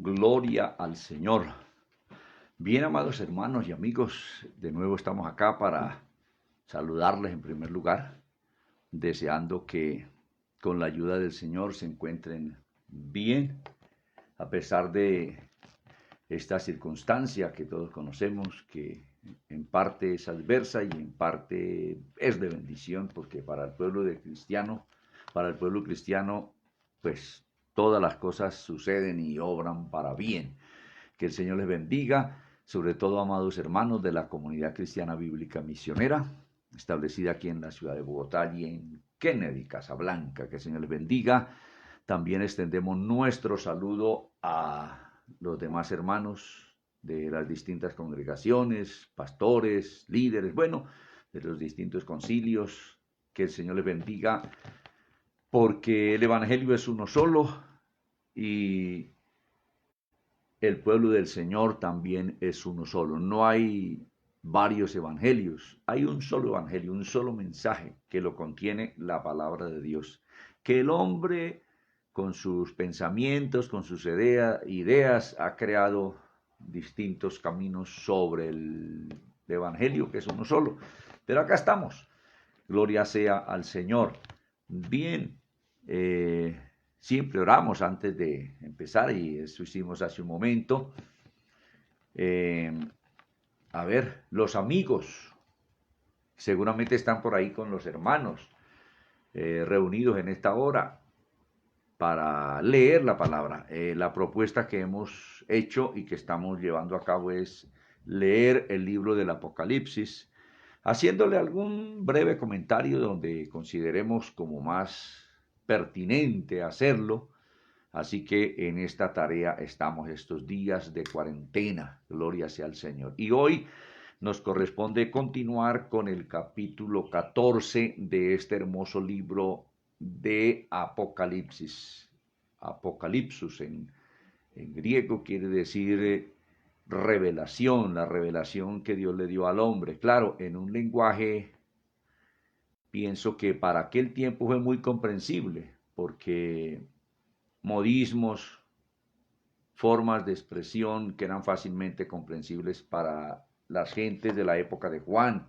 Gloria al Señor. Bien, amados hermanos y amigos, de nuevo estamos acá para saludarles en primer lugar, deseando que con la ayuda del Señor se encuentren bien, a pesar de esta circunstancia que todos conocemos, que en parte es adversa y en parte es de bendición, porque para el pueblo cristiano, pues todas las cosas suceden y obran para bien. Que el Señor les bendiga, sobre todo, amados hermanos de la comunidad cristiana bíblica misionera, establecida aquí en la ciudad de Bogotá y en Kennedy, Casablanca. Que el Señor les bendiga. También extendemos nuestro saludo a los demás hermanos de las distintas congregaciones, pastores, líderes, bueno, de los distintos concilios. Que el Señor les bendiga, porque el Evangelio es uno solo y el pueblo del Señor también es uno solo. No hay varios evangelios, hay un solo evangelio, un solo mensaje que lo contiene la palabra de Dios. Que el hombre con sus pensamientos, con sus ideas, ha creado distintos caminos sobre el evangelio, que es uno solo. Pero acá estamos. Gloria sea al Señor. Bien, siempre oramos antes de empezar y eso hicimos hace un momento. Eh, a ver, los amigos seguramente están por ahí con los hermanos reunidos en esta hora para leer la palabra. La propuesta que hemos hecho y que estamos llevando a cabo es leer el libro del Apocalipsis, haciéndole algún breve comentario donde consideremos como más pertinente hacerlo. Así que en esta tarea estamos estos días de cuarentena, gloria sea al Señor. Y hoy nos corresponde continuar con el capítulo 14 de este hermoso libro de Apocalipsis. Apocalipsis en griego quiere decir revelación, la revelación que Dios le dio al hombre. Claro, en un lenguaje, pienso que para aquel tiempo fue muy comprensible, porque modismos, formas de expresión que eran fácilmente comprensibles para las gentes de la época de Juan,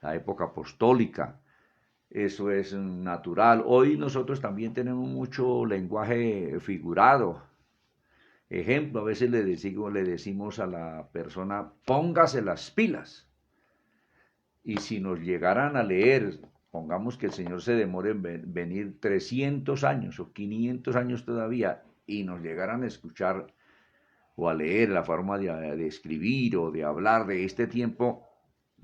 la época apostólica. Eso es natural. Hoy nosotros también tenemos mucho lenguaje figurado. Ejemplo, a veces le decimos a la persona, póngase las pilas. Y si nos llegaran a leer, pongamos que el Señor se demore en venir 300 años o 500 años todavía, y nos llegaran a escuchar o a leer la forma de escribir o de hablar de este tiempo,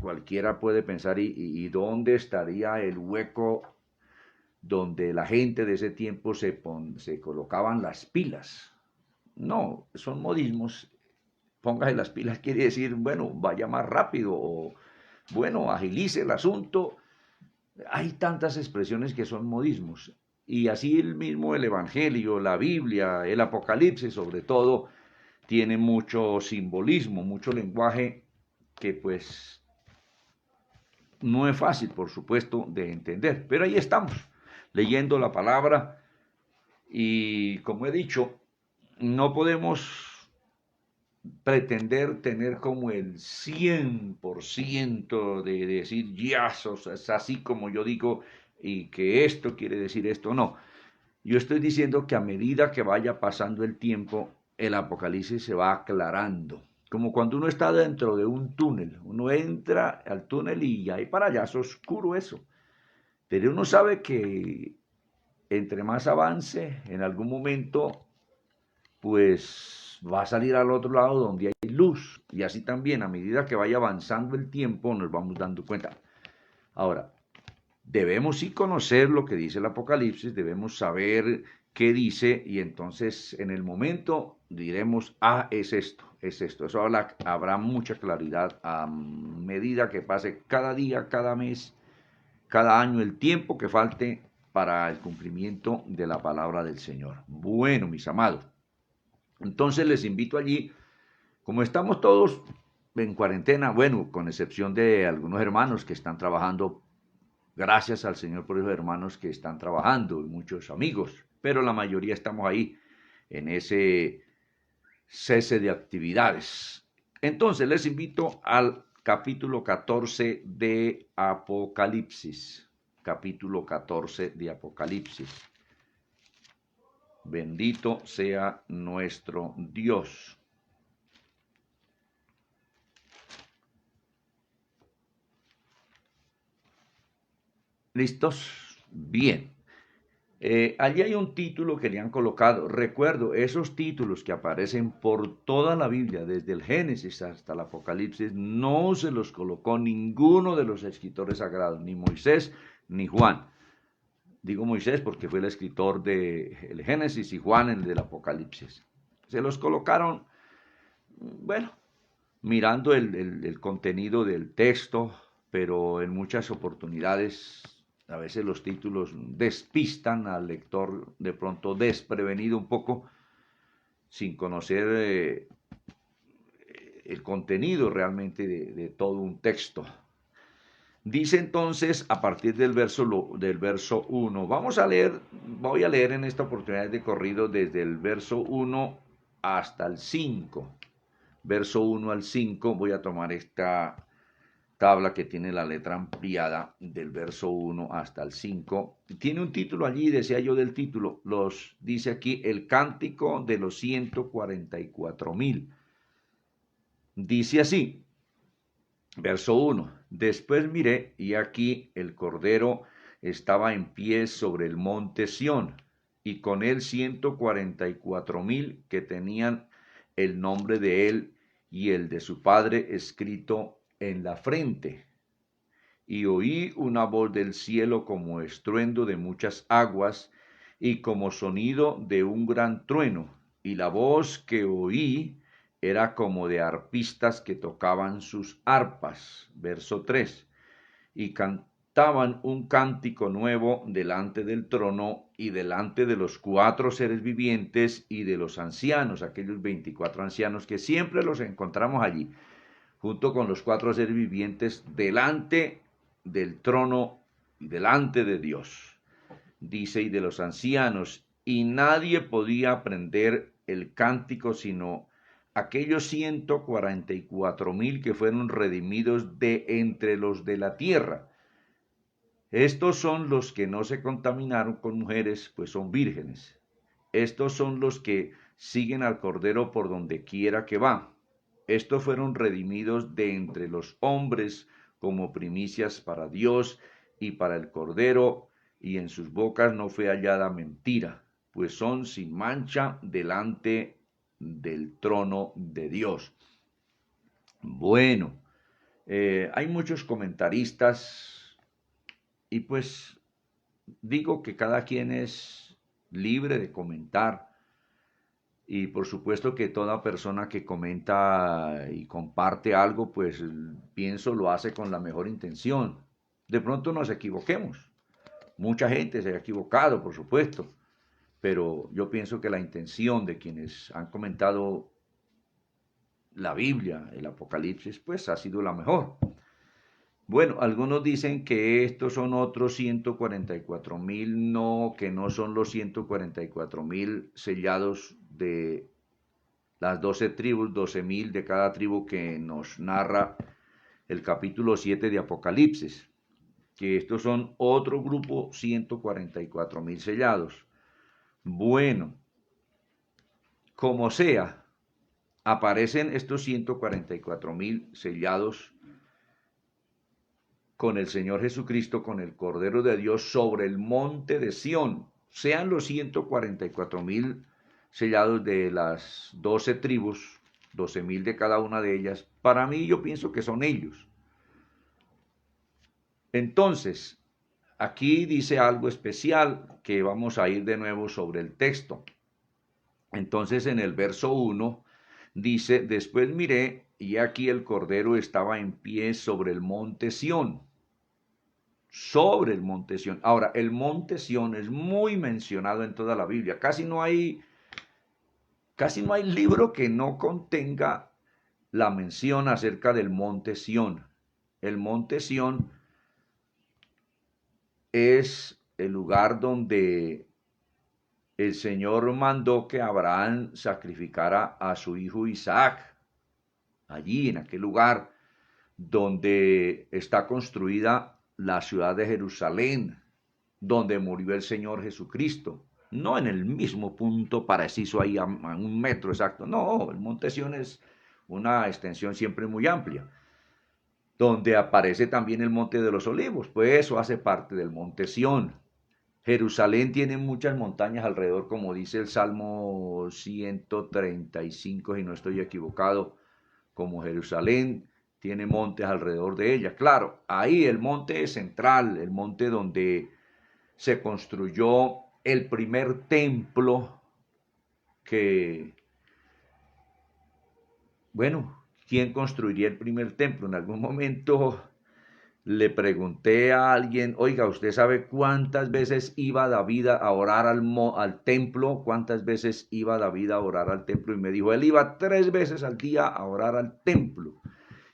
cualquiera puede pensar, ¿y dónde estaría el hueco donde la gente de ese tiempo se colocaban las pilas? No, son modismos. Póngase las pilas quiere decir, bueno, vaya más rápido o, bueno, agilice el asunto. Hay tantas expresiones que son modismos. Y así el mismo el Evangelio, la Biblia, el Apocalipsis sobre todo, tiene mucho simbolismo, mucho lenguaje que pues no es fácil, por supuesto, de entender. Pero ahí estamos, leyendo la palabra y, como he dicho, no podemos pretender tener como el 100% de decir, ya, es así como yo digo y que esto quiere decir esto. No, yo estoy diciendo que a medida que vaya pasando el tiempo, el Apocalipsis se va aclarando. Como cuando uno está dentro de un túnel, uno entra al túnel y ahí para allá es oscuro eso. Pero uno sabe que entre más avance, en algún momento, pues va a salir al otro lado donde hay luz. Y así también, a medida que vaya avanzando el tiempo, nos vamos dando cuenta. Ahora, debemos sí conocer lo que dice el Apocalipsis, debemos saber qué dice y entonces en el momento diremos, ah, es esto, es esto. Eso habrá mucha claridad a medida que pase cada día, cada mes, cada año, el tiempo que falte para el cumplimiento de la palabra del Señor. Bueno, mis amados, entonces les invito allí, como estamos todos en cuarentena, bueno, con excepción de algunos hermanos que están trabajando. Gracias al Señor por esos hermanos que están trabajando y muchos amigos, pero la mayoría estamos ahí en ese cese de actividades. Entonces les invito al capítulo 14 de Apocalipsis. Capítulo 14 de Apocalipsis. Bendito sea nuestro Dios. ¿Listos? Bien. Allí hay un título que le han colocado. Recuerdo, esos títulos que aparecen por toda la Biblia, desde el Génesis hasta el Apocalipsis, no se los colocó ninguno de los escritores sagrados, ni Moisés ni Juan. Digo Moisés porque fue el escritor del Génesis y Juan el del Apocalipsis. Se los colocaron, bueno, mirando el contenido del texto, pero en muchas oportunidades a veces los títulos despistan al lector de pronto desprevenido un poco, sin conocer el contenido realmente de todo un texto. Dice entonces a partir del verso 1, voy a leer en esta oportunidad de corrido desde el verso 1 hasta el 5. Verso 1 al 5, voy a tomar esta tabla que tiene la letra ampliada del verso 1 hasta el 5. Tiene un título allí, decía yo del título, dice aquí el cántico de los 144,000. Dice así, verso 1, después miré y aquí el Cordero estaba en pie sobre el monte Sión y con él 144,000 que tenían el nombre de él y el de su padre escrito en la frente. Y oí una voz del cielo como estruendo de muchas aguas y como sonido de un gran trueno. Y la voz que oí era como de arpistas que tocaban sus arpas. Verso 3. Y cantaban un cántico nuevo delante del trono y delante de los 4 seres vivientes y de los ancianos, aquellos 24 ancianos que siempre los encontramos allí, junto con los 4 seres vivientes delante del trono y delante de Dios. Dice, y de los ancianos, y nadie podía aprender el cántico sino aquellos 144,000 que fueron redimidos de entre los de la tierra. Estos son los que no se contaminaron con mujeres, pues son vírgenes. Estos son los que siguen al Cordero por donde quiera que va. Estos fueron redimidos de entre los hombres como primicias para Dios y para el Cordero, y en sus bocas no fue hallada mentira, pues son sin mancha delante del trono de Dios. Bueno, hay muchos comentaristas y pues digo que cada quien es libre de comentar. Y por supuesto que toda persona que comenta y comparte algo, pues pienso lo hace con la mejor intención. De pronto nos equivoquemos. Mucha gente se ha equivocado, por supuesto. Pero yo pienso que la intención de quienes han comentado la Biblia, el Apocalipsis, pues ha sido la mejor. Bueno, algunos dicen que estos son otros 144,000, no, que no son los 144,000 sellados de las 12 tribus, 12,000 de cada tribu que nos narra el capítulo 7 de Apocalipsis, que estos son otro grupo, 144,000 sellados. Bueno, como sea, aparecen estos 144,000 sellados con el Señor Jesucristo, con el Cordero de Dios sobre el monte de Sión. Sean los 144,000 sellados de las 12 tribus, 12,000 de cada una de ellas. Para mí yo pienso que son ellos. Entonces, aquí dice algo especial que vamos a ir de nuevo sobre el texto. Entonces en el verso 1 dice, después miré y aquí el Cordero estaba en pie sobre el monte Sión. Sobre el monte Sión. Ahora, el monte Sión es muy mencionado en toda la Biblia. Casi no hay libro que no contenga la mención acerca del monte Sión. El monte Sión es el lugar donde el Señor mandó que Abraham sacrificara a su hijo Isaac, allí en aquel lugar donde está construida la ciudad de Jerusalén, donde murió el Señor Jesucristo. No en el mismo punto preciso ahí a 1 metro exacto, no, el monte Sión es una extensión siempre muy amplia, donde aparece también el monte de los olivos, pues eso hace parte del monte Sión. Jerusalén tiene muchas montañas alrededor, como dice el Salmo 135, si no estoy equivocado, como Jerusalén tiene montes alrededor de ella. Claro, ahí el monte central, el monte donde se construyó el primer templo que, bueno, ¿quién construiría el primer templo? En algún momento le pregunté a alguien, oiga, ¿usted sabe cuántas veces iba David a orar al templo? ¿Cuántas veces iba David a orar al templo? Y me dijo, él iba 3 veces al día a orar al templo.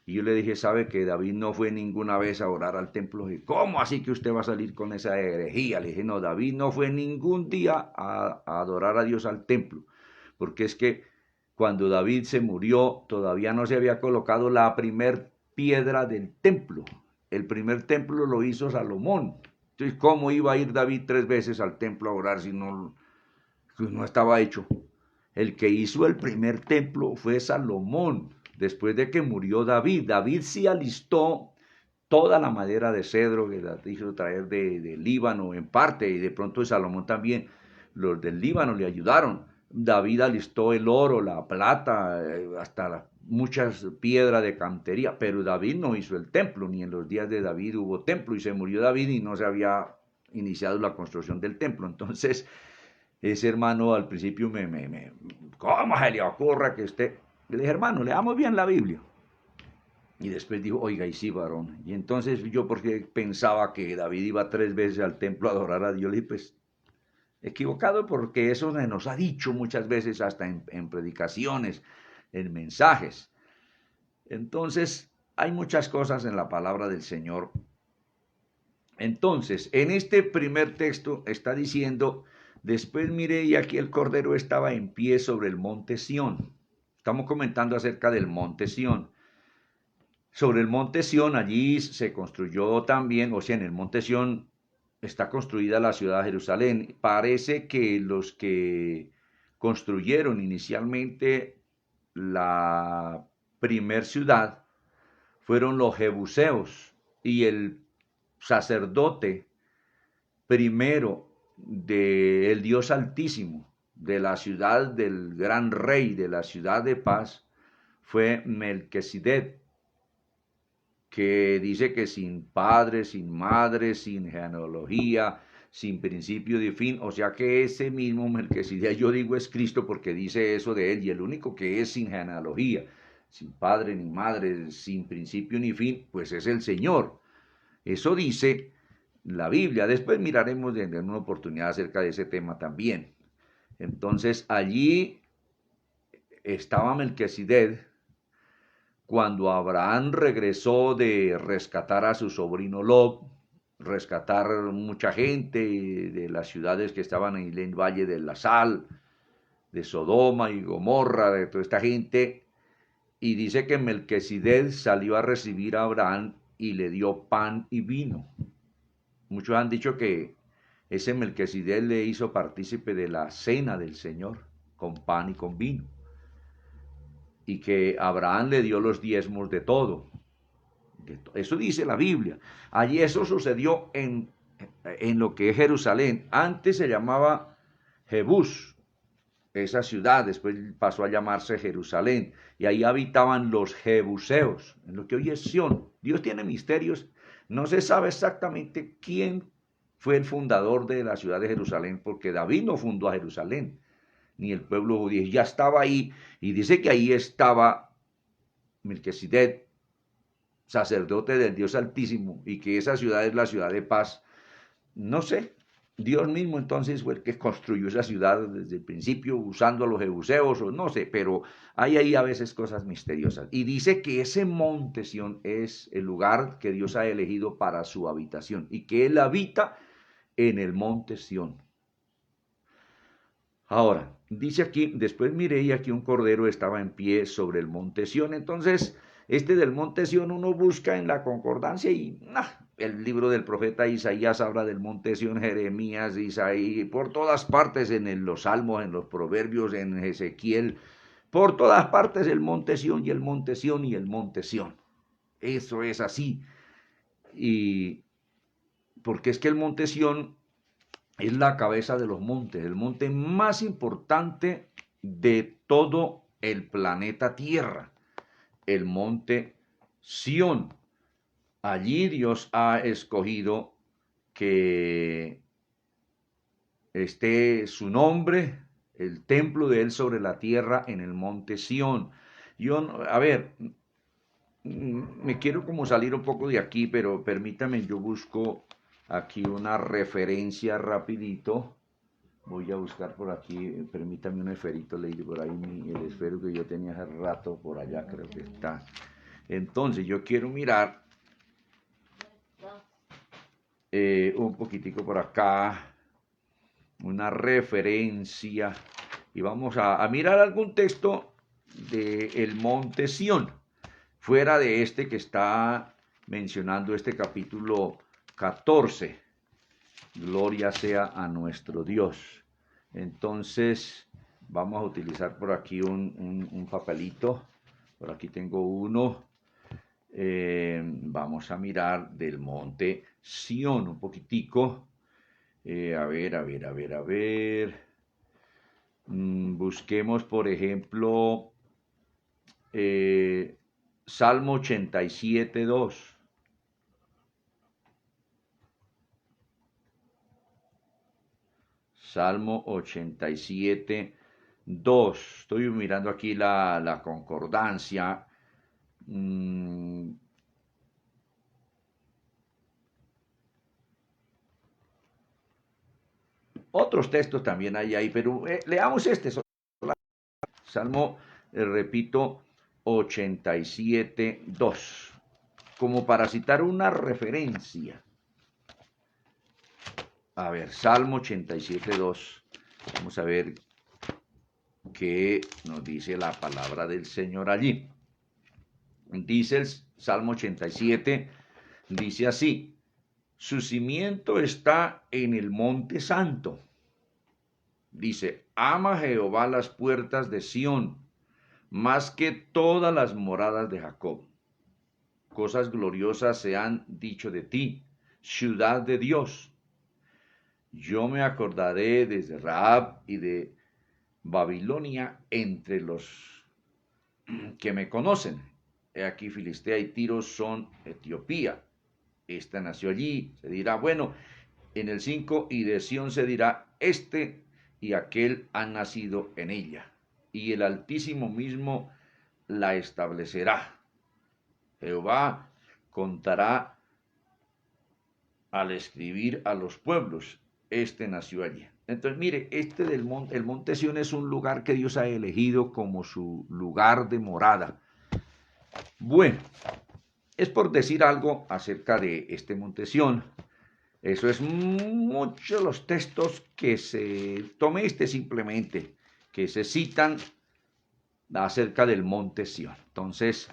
Y yo le dije, ¿sabe que David no fue ninguna vez a orar al templo? Y ¿cómo así que usted va a salir con esa herejía? Le dije, no, David no fue ningún día a adorar a Dios al templo. Porque es que cuando David se murió, todavía no se había colocado la primer piedra del templo. El primer templo lo hizo Salomón. Entonces, ¿cómo iba a ir David 3 veces al templo a orar si no estaba hecho? El que hizo el primer templo fue Salomón, después de que murió David. David sí alistó toda la madera de cedro que la hizo traer de Líbano en parte, y de pronto de Salomón también. Los del Líbano le ayudaron. David alistó el oro, la plata, hasta muchas piedras de cantería, pero David no hizo el templo, ni en los días de David hubo templo, y se murió David y no se había iniciado la construcción del templo. Entonces, ese hermano al principio ¿cómo se le ocurre que usted? Le dije, hermano, leamos bien la Biblia. Y después dijo, oiga, y sí, varón. Y entonces yo, porque pensaba que David iba 3 veces al templo a adorar a Dios, le dije, pues, equivocado, porque eso se nos ha dicho muchas veces, hasta en predicaciones, en mensajes. Entonces, hay muchas cosas en la palabra del Señor. Entonces, en este primer texto está diciendo, después miré y aquí el Cordero estaba en pie sobre el monte Sión. Estamos comentando acerca del monte Sión. Sobre el monte Sión, allí se construyó también, o sea, en el monte Sión está construida la ciudad de Jerusalén. Parece que los que construyeron inicialmente la primer ciudad fueron los jebuseos, y el sacerdote primero del Dios Altísimo, de la ciudad del gran rey, de la ciudad de paz, fue Melquisedec, que dice que sin padre, sin madre, sin genealogía, sin principio de fin, o sea que ese mismo Melquisedec, yo digo es Cristo porque dice eso de él, y el único que es sin genealogía, sin padre ni madre, sin principio ni fin, pues es el Señor. Eso dice la Biblia. Después miraremos en una oportunidad acerca de ese tema también. Entonces allí estaba Melquisedec cuando Abraham regresó de rescatar a su sobrino Lot, rescatar mucha gente de las ciudades que estaban en el Valle de la Sal, de Sodoma y Gomorra, de toda esta gente, y dice que Melquisedec salió a recibir a Abraham y le dio pan y vino. Muchos han dicho que ese Melquisedec le hizo partícipe de la cena del Señor, con pan y con vino, y que Abraham le dio los diezmos de todo. Eso dice la Biblia. Allí eso sucedió en lo que es Jerusalén. Antes se llamaba Jebús, esa ciudad, después pasó a llamarse Jerusalén, y ahí habitaban los jebuseos, en lo que hoy es Sión. Dios tiene misterios, no se sabe exactamente quién fue el fundador de la ciudad de Jerusalén, porque David no fundó a Jerusalén, ni el pueblo judío, ya estaba ahí, y dice que ahí estaba Melquisedec, sacerdote del Dios Altísimo, y que esa ciudad es la ciudad de paz. No sé, Dios mismo entonces fue el que construyó esa ciudad desde el principio usando a los jebuseos, o no sé, pero hay ahí a veces cosas misteriosas. Y dice que ese monte Sión es el lugar que Dios ha elegido para su habitación, y que Él habita en el monte Sión. Ahora, dice aquí, después miré y aquí un cordero estaba en pie sobre el monte Sión. Entonces, este del monte Sión uno busca en la concordancia y el libro del profeta Isaías habla del monte Sión, Jeremías, Isaías, por todas partes los salmos, en los proverbios, en Ezequiel, por todas partes el monte Sión y el monte Sión y el monte Sión. Eso es así. Y porque es que el monte Sión es la cabeza de los montes, el monte más importante de todo el planeta Tierra, el monte Sión. Allí Dios ha escogido que esté su nombre, el templo de él sobre la tierra en el monte Sión. Yo, a ver, me quiero como salir un poco de aquí, pero permítame, yo busco aquí una referencia rapidito. Voy a buscar por aquí, permítame un esferito, leí por ahí el esfero que yo tenía hace rato, por allá creo que está. Entonces yo quiero mirar un poquitico por acá, una referencia, y vamos a mirar algún texto del monte Sión, fuera de este que está mencionando este capítulo 14. Gloria sea a nuestro Dios. Entonces, vamos a utilizar por aquí un papelito. Por aquí tengo uno. Vamos a mirar del monte Sión un poquitico. A ver, a ver, a ver, a ver. Busquemos, por ejemplo, Salmo 87, 2. Salmo 87, 2. Estoy mirando aquí la concordancia. Otros textos también hay ahí, pero leamos este. Salmo, repito, 87, 2. Como para citar una referencia. A ver, Salmo 87, 2. Vamos a ver qué nos dice la palabra del Señor allí. Dice el Salmo 87, dice así: su cimiento está en el monte santo. Dice: ama Jehová las puertas de Sión, más que todas las moradas de Jacob. Cosas gloriosas se han dicho de ti, ciudad de Dios. Yo me acordaré desde Rahab y de Babilonia entre los que me conocen. He aquí Filistea y Tiro son Etiopía. Esta nació allí. Se dirá, bueno, en el 5, y de Sión se dirá, este y aquel han nacido en ella. Y el Altísimo mismo la establecerá. Jehová contará al escribir a los pueblos, este nació allí. Entonces, mire, el monte Sión es un lugar que Dios ha elegido como su lugar de morada. Bueno, es por decir algo acerca de este monte Sión. Eso es muchos los textos que tomé simplemente, que se citan acerca del monte Sión. Entonces,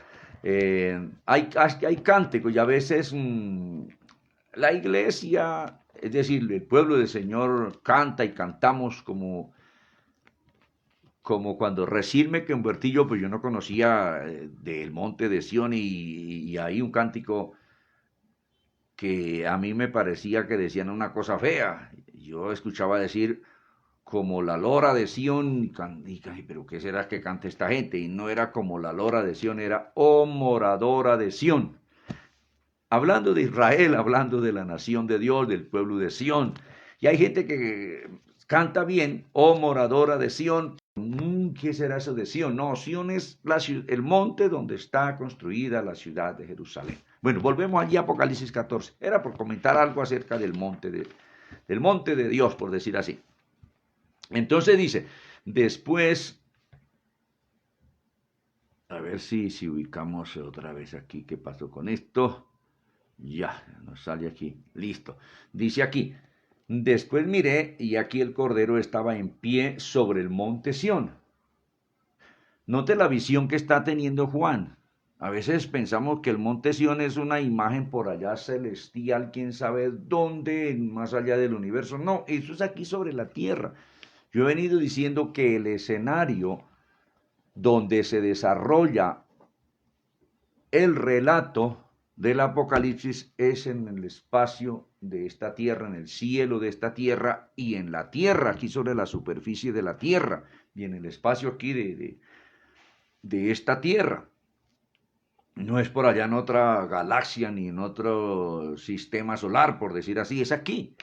hay cánticos y a veces la iglesia, es decir, el pueblo del Señor canta y cantamos como cuando recién me convertí yo, pues yo no conocía del monte de Sión y hay un cántico que a mí me parecía que decían una cosa fea. Yo escuchaba decir como la lora de Sión, pero ¿qué será que canta esta gente? Y no era como la lora de Sión, era oh moradora de Sión. Hablando de Israel, hablando de la nación de Dios, del pueblo de Sión. Y hay gente que canta bien, oh moradora de Sión. ¿Qué será eso de Sión? No, Sión es el monte donde está construida la ciudad de Jerusalén. Bueno, volvemos allí a Apocalipsis 14. Era por comentar algo acerca del monte de Dios, por decir así. Entonces dice, después, a ver si ubicamos otra vez aquí qué pasó con esto. Ya, nos sale aquí, listo. Dice aquí, Después miré y aquí el Cordero estaba en pie sobre el monte Sión. Note la visión que está teniendo Juan. A veces pensamos que el monte Sión es una imagen por allá celestial, quién sabe dónde, más allá del universo. No, eso es aquí sobre la tierra. Yo he venido diciendo que el escenario donde se desarrolla el relato del Apocalipsis es en el espacio de esta tierra, en el cielo de esta tierra y en la tierra, aquí sobre la superficie de la tierra y en el espacio aquí de esta tierra. No es por allá en otra galaxia ni en otro sistema solar, por decir así, es aquí.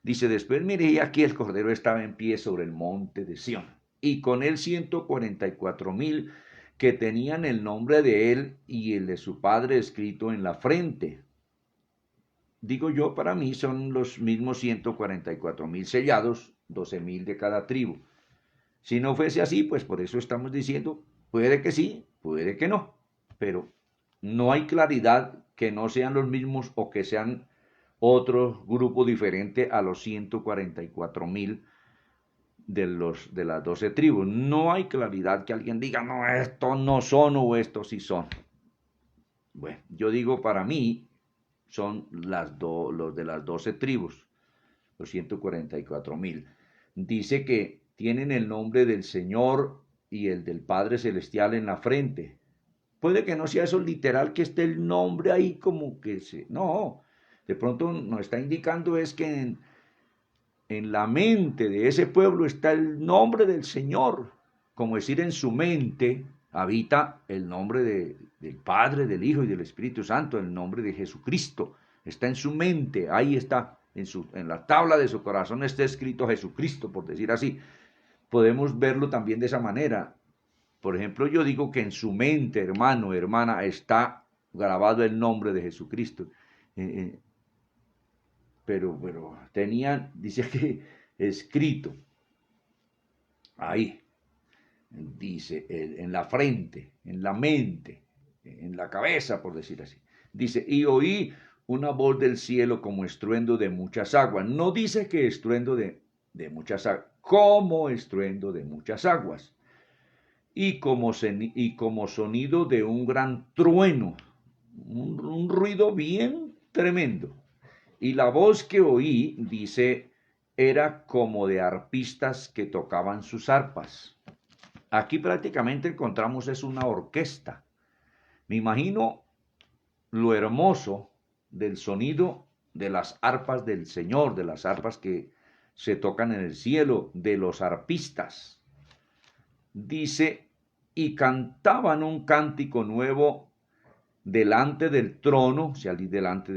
Dice, después miré y aquí el Cordero estaba en pie sobre el monte de Sión, y con él 144,000 que tenían el nombre de él y el de su padre escrito en la frente. Digo yo, para mí son los mismos 144,000 sellados, 12,000 de cada tribu. Si no fuese así, pues por eso estamos diciendo, puede que sí, puede que no, pero no hay claridad que no sean los mismos o que sean otro grupo diferente a los 144,000 de las 12 tribus. No hay claridad que alguien diga, no, estos no son o estos sí son. Bueno, yo digo, para mí son los de las 12 tribus, los 144,000. Dice que tienen el nombre del Señor y el del Padre Celestial en la frente. Puede que no sea eso literal, que esté el nombre ahí como que se... No, de pronto nos está indicando es que en la mente de ese pueblo está el nombre del Señor. Como decir, en su mente habita el nombre del Padre, del Hijo y del Espíritu Santo, el nombre de Jesucristo. Está en su mente, ahí está, en la tabla de su corazón está escrito Jesucristo, por decir así. Podemos verlo también de esa manera. Por ejemplo, yo digo que en su mente, hermano, hermana, está grabado el nombre de Jesucristo. Pero tenían, dice que escrito, ahí, dice, en la frente, en la mente, en la cabeza, por decir así. Dice, y oí una voz del cielo como estruendo de muchas aguas. No dice que estruendo de muchas aguas, como estruendo de muchas aguas. Y como sonido de un gran trueno, un ruido bien tremendo. Y la voz que oí, dice, era como de arpistas que tocaban sus arpas. Aquí prácticamente encontramos es una orquesta. Me imagino lo hermoso del sonido de las arpas del Señor, de las arpas que se tocan en el cielo, de los arpistas. Dice, y cantaban un cántico nuevo delante del trono, o sea, delante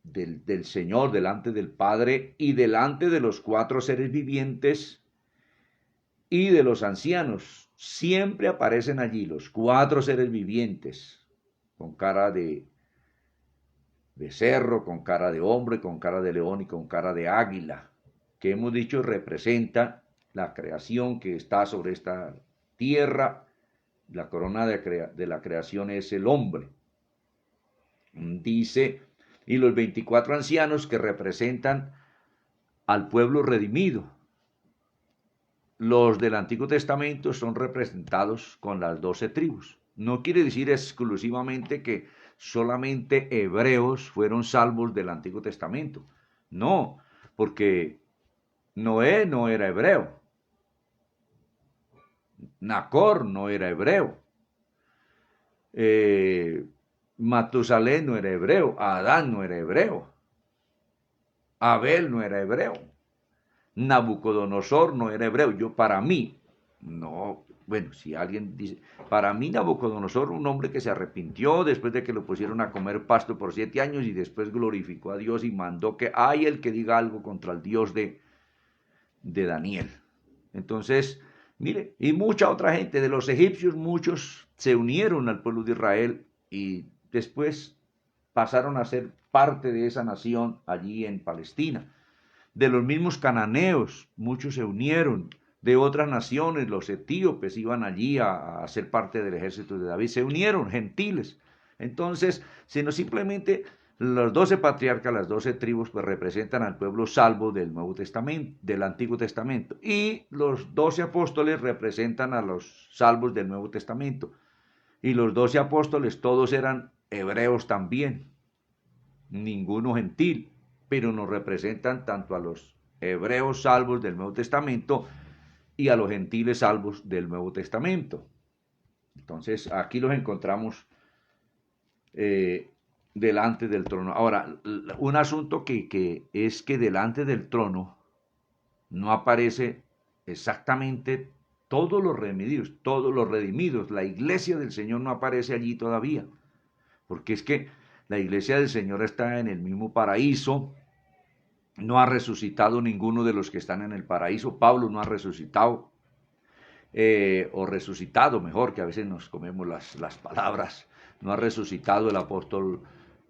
del Señor, delante del Padre y delante de los 4 seres vivientes y de los ancianos. Siempre aparecen allí los 4 seres vivientes, con cara de cerro, con cara de hombre, con cara de león y con cara de águila, que hemos dicho representa la creación que está sobre esta tierra. La corona de la creación es el hombre. Dice, y los 24 ancianos que representan al pueblo redimido. Los del Antiguo Testamento son representados con las 12 tribus. No quiere decir exclusivamente que solamente hebreos fueron salvos del Antiguo Testamento. No, porque Noé no era hebreo. Nacor no era hebreo. Matusalén no era hebreo. Adán no era hebreo. Abel no era hebreo. Nabucodonosor no era hebreo. Yo, para mí, no, bueno, si alguien dice, para mí Nabucodonosor, un hombre que se arrepintió después de que lo pusieron a comer pasto por 7 años y después glorificó a Dios y mandó que hay el que diga algo contra el Dios de Daniel. Entonces, mire, y mucha otra gente de los egipcios, muchos se unieron al pueblo de Israel y después pasaron a ser parte de esa nación allí en Palestina. De los mismos cananeos, muchos se unieron. De otras naciones, los etíopes iban allí a ser parte del ejército de David, se unieron, gentiles. Entonces, sino simplemente Los 12 patriarcas, las 12 tribus, pues representan al pueblo salvo del Nuevo Testamento, del Antiguo Testamento. Y los 12 apóstoles representan a los salvos del Nuevo Testamento. Y los 12 apóstoles todos eran hebreos también, ninguno gentil, pero nos representan tanto a los hebreos salvos del Nuevo Testamento y a los gentiles salvos del Nuevo Testamento. Entonces aquí los encontramos delante del trono. Ahora, un asunto que es que delante del trono no aparece exactamente todos los redimidos. La iglesia del Señor no aparece allí todavía, porque es que la iglesia del Señor está en el mismo paraíso, no ha resucitado ninguno de los que están en el paraíso. Pablo no ha resucitado, o resucitado mejor, que a veces nos comemos las palabras. No ha resucitado el apóstol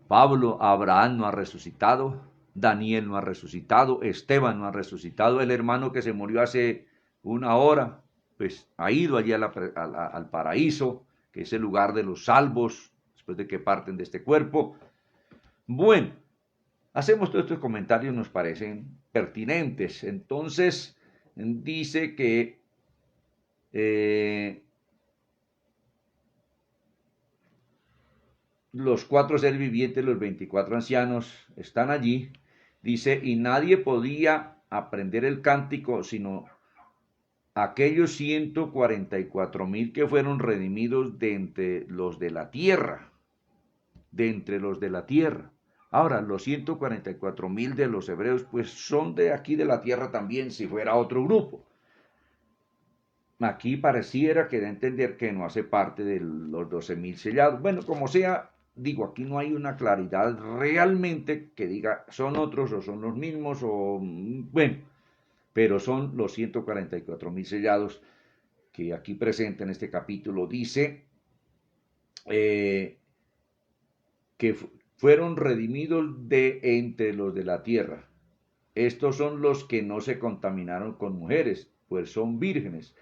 Pablo, Abraham no ha resucitado, Daniel no ha resucitado, Esteban no ha resucitado, el hermano que se murió hace una hora, pues ha ido allí al paraíso, que es el lugar de los salvos, después de que parten de este cuerpo. Bueno, hacemos todos estos comentarios, nos parecen pertinentes. Entonces, dice que los 4 seres vivientes, los 24 ancianos, están allí. Dice, y nadie podía aprender el cántico sino aquellos 144,000 que fueron redimidos de entre los de la tierra. De entre los de la tierra. Ahora, los 144,000 de los hebreos, pues son de aquí de la tierra también, si fuera otro grupo. Aquí pareciera que da a entender que no hace parte de los 12,000 sellados. Bueno, como sea, digo, aquí no hay una claridad realmente que diga son otros o son los mismos o bueno, pero son los 144,000 sellados que aquí presenta en este capítulo. Dice que fueron redimidos de entre los de la tierra. Estos son los que no se contaminaron con mujeres, pues son vírgenes.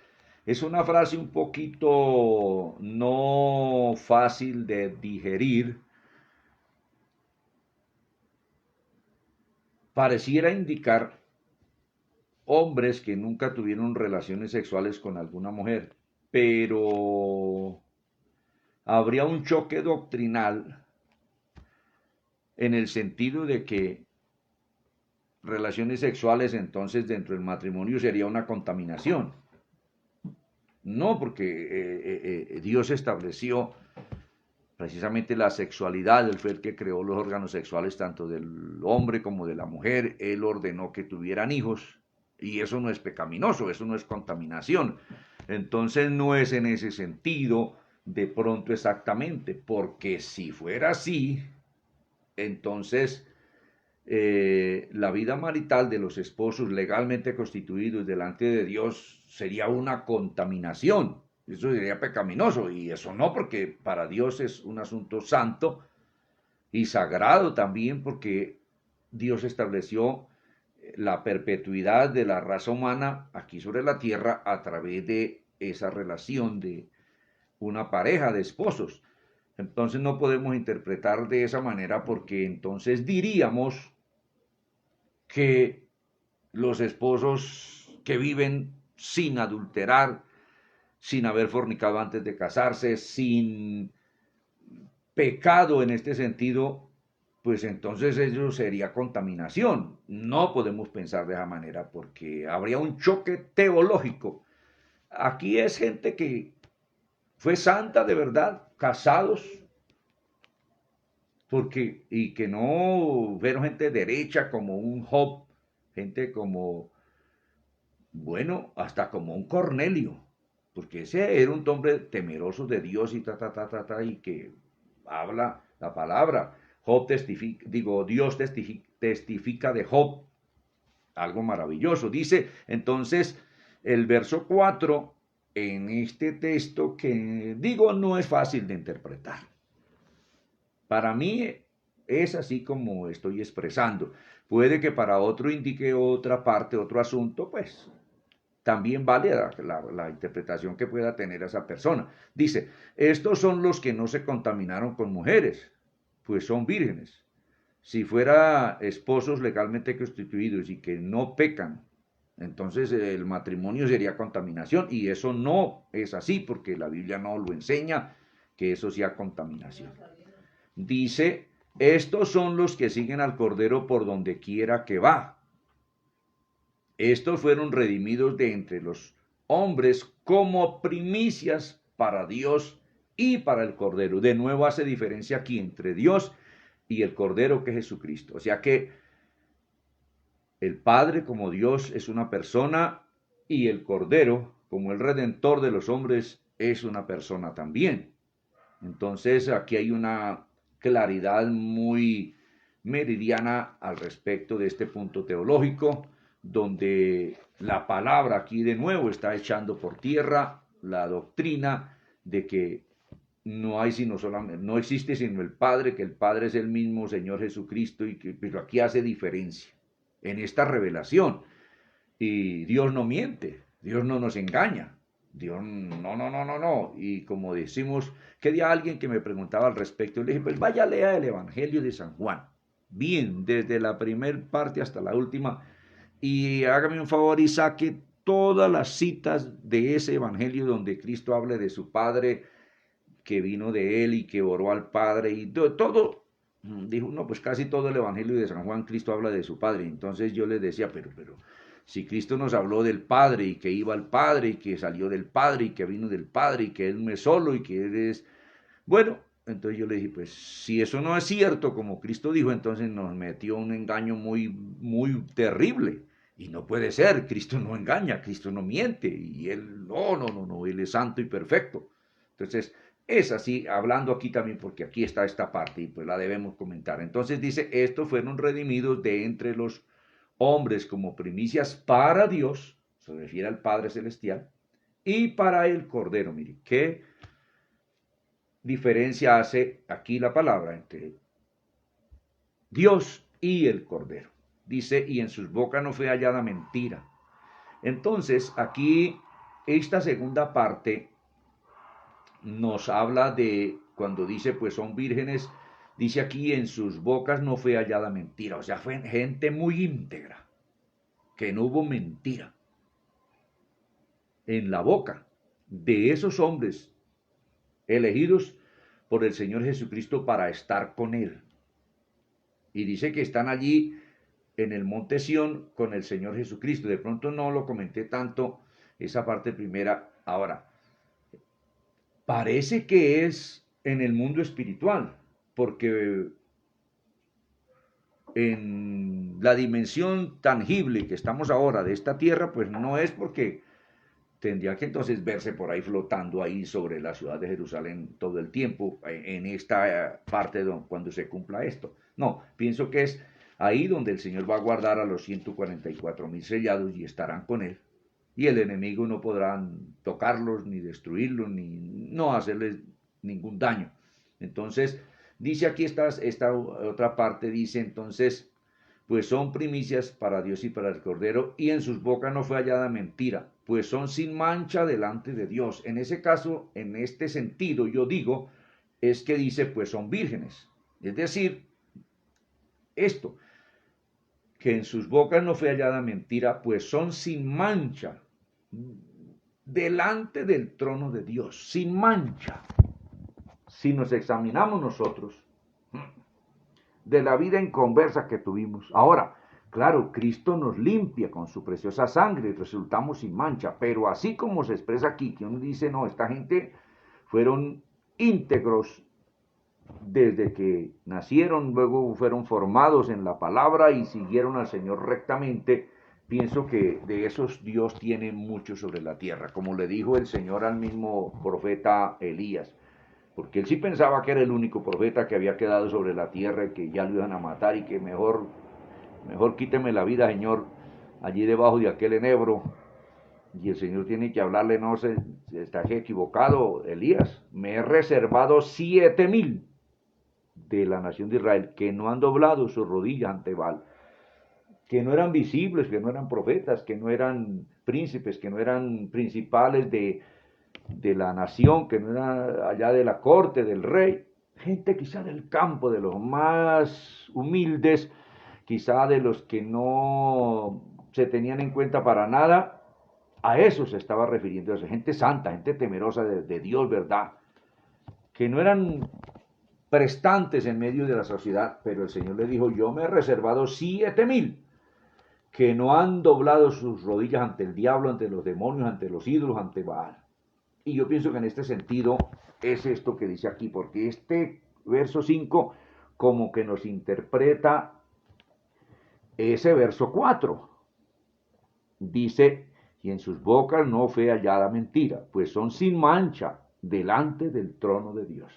Es una frase un poquito no fácil de digerir. Pareciera indicar hombres que nunca tuvieron relaciones sexuales con alguna mujer, pero habría un choque doctrinal en el sentido de que relaciones sexuales entonces dentro del matrimonio sería una contaminación. No, porque Dios estableció precisamente la sexualidad, Él fue el que creó los órganos sexuales tanto del hombre como de la mujer, Él ordenó que tuvieran hijos y eso no es pecaminoso, eso no es contaminación. Entonces no es en ese sentido de pronto exactamente, porque si fuera así, entonces la vida marital de los esposos legalmente constituidos delante de Dios sería una contaminación. Eso sería pecaminoso y eso no, porque para Dios es un asunto santo y sagrado también, porque Dios estableció la perpetuidad de la raza humana aquí sobre la tierra a través de esa relación de una pareja de esposos. Entonces no podemos interpretar de esa manera, porque entonces diríamos que los esposos que viven sin adulterar, sin haber fornicado antes de casarse, sin pecado en este sentido, pues entonces eso sería contaminación. No podemos pensar de esa manera porque habría un choque teológico. Aquí es gente que fue santa de verdad, casados, porque, y que no fueron gente derecha como un Job, gente como, bueno, hasta como un Cornelio, porque ese era un hombre temeroso de Dios y y que habla la palabra. Job testifica, digo, Dios testifica de Job, algo maravilloso. Dice entonces el verso 4 en este texto que, digo, no es fácil de interpretar. Para mí es así como estoy expresando. Puede que para otro indique otra parte, otro asunto, pues también vale la interpretación que pueda tener esa persona. Dice, estos son los que no se contaminaron con mujeres, pues son vírgenes. Si fuera esposos legalmente constituidos y que no pecan, entonces el matrimonio sería contaminación y eso no es así porque la Biblia no lo enseña que eso sea contaminación. Dice, estos son los que siguen al Cordero por donde quiera que va. Estos fueron redimidos de entre los hombres como primicias para Dios y para el Cordero. De nuevo hace diferencia aquí entre Dios y el Cordero, que es Jesucristo. O sea que el Padre como Dios es una persona y el Cordero como el Redentor de los hombres es una persona también. Entonces aquí hay una claridad muy meridiana al respecto de este punto teológico, donde la palabra aquí de nuevo está echando por tierra la doctrina de que no hay sino solamente, no existe sino el Padre, que el Padre es el mismo Señor Jesucristo, y que, pero aquí hace diferencia en esta revelación. Y Dios no miente, Dios no nos engaña, Dios no. Y como decimos, que día alguien que me preguntaba al respecto, le dije, pues vaya, lea el Evangelio de San Juan, bien, desde la primera parte hasta la última, y hágame un favor y saque todas las citas de ese Evangelio donde Cristo hable de su Padre, que vino de él y que oró al Padre y todo. Dijo, no, pues casi todo el Evangelio de San Juan, Cristo habla de su Padre. Entonces yo le decía, pero, si Cristo nos habló del Padre y que iba al Padre y que salió del Padre y que vino del Padre y que Él no es solo y que Él es... Bueno, entonces yo le dije, pues si eso no es cierto, como Cristo dijo, entonces nos metió un engaño muy terrible. Y no puede ser, Cristo no engaña, Cristo no miente. Y Él, no, Él es santo y perfecto. Entonces, es así, hablando aquí también, porque aquí está esta parte y pues la debemos comentar. Entonces dice, estos fueron redimidos de entre los hombres como primicias para Dios, se refiere al Padre Celestial, y para el Cordero. Mire, ¿qué diferencia hace aquí la palabra entre Dios y el Cordero? Dice, y en sus bocas no fue hallada mentira. Entonces, aquí, esta segunda parte nos habla de, cuando dice, pues son vírgenes, dice aquí, en sus bocas no fue hallada mentira. O sea, fue gente muy íntegra, que no hubo mentira en la boca de esos hombres elegidos por el Señor Jesucristo para estar con Él. Y dice que están allí en el monte Sión con el Señor Jesucristo. De pronto no lo comenté tanto, esa parte primera. Ahora, parece que es en el mundo espiritual, porque en la dimensión tangible que estamos ahora de esta tierra, pues no es porque tendría que entonces verse por ahí flotando ahí sobre la ciudad de Jerusalén todo el tiempo, en esta parte cuando se cumpla esto. No, pienso que es ahí donde el Señor va a guardar a los 144,000 sellados y estarán con Él. Y el enemigo no podrá tocarlos, ni destruirlos, ni no hacerles ningún daño. Entonces, dice aquí esta otra parte, dice entonces, pues son primicias para Dios y para el Cordero, y en sus bocas no fue hallada mentira, pues son sin mancha delante de Dios. En ese caso, en este sentido, yo digo, es que dice, pues son vírgenes. Es decir, esto, que en sus bocas no fue hallada mentira, pues son sin mancha delante del trono de Dios, sin mancha. Si nos examinamos nosotros de la vida inconversa que tuvimos, ahora, claro, Cristo nos limpia con su preciosa sangre y resultamos sin mancha, pero así como se expresa aquí, que uno dice, no, esta gente fueron íntegros desde que nacieron, luego fueron formados en la palabra y siguieron al Señor rectamente, pienso que de esos Dios tiene mucho sobre la tierra, como le dijo el Señor al mismo profeta Elías, porque él sí pensaba que era el único profeta que había quedado sobre la tierra y que ya lo iban a matar y que mejor quíteme la vida, Señor, allí debajo de aquel enebro. Y el Señor tiene que hablarle, no se está equivocado, Elías, me he reservado 7,000 de la nación de Israel que no han doblado sus rodillas ante Baal, que no eran visibles, que no eran profetas, que no eran príncipes, que no eran principales de la nación, que no eran allá de la corte del rey, gente quizá del campo, de los más humildes, quizá de los que no se tenían en cuenta para nada, a eso se estaba refiriendo, gente santa, gente temerosa de Dios, ¿verdad? Que no eran prestantes en medio de la sociedad, pero el Señor le dijo, yo me he reservado 7,000 que no han doblado sus rodillas ante el diablo, ante los demonios, ante los ídolos, ante Baal. Y yo pienso que en este sentido es esto que dice aquí, porque este verso 5 como que nos interpreta ese verso 4. Dice, y en sus bocas no fue hallada mentira, pues son sin mancha delante del trono de Dios.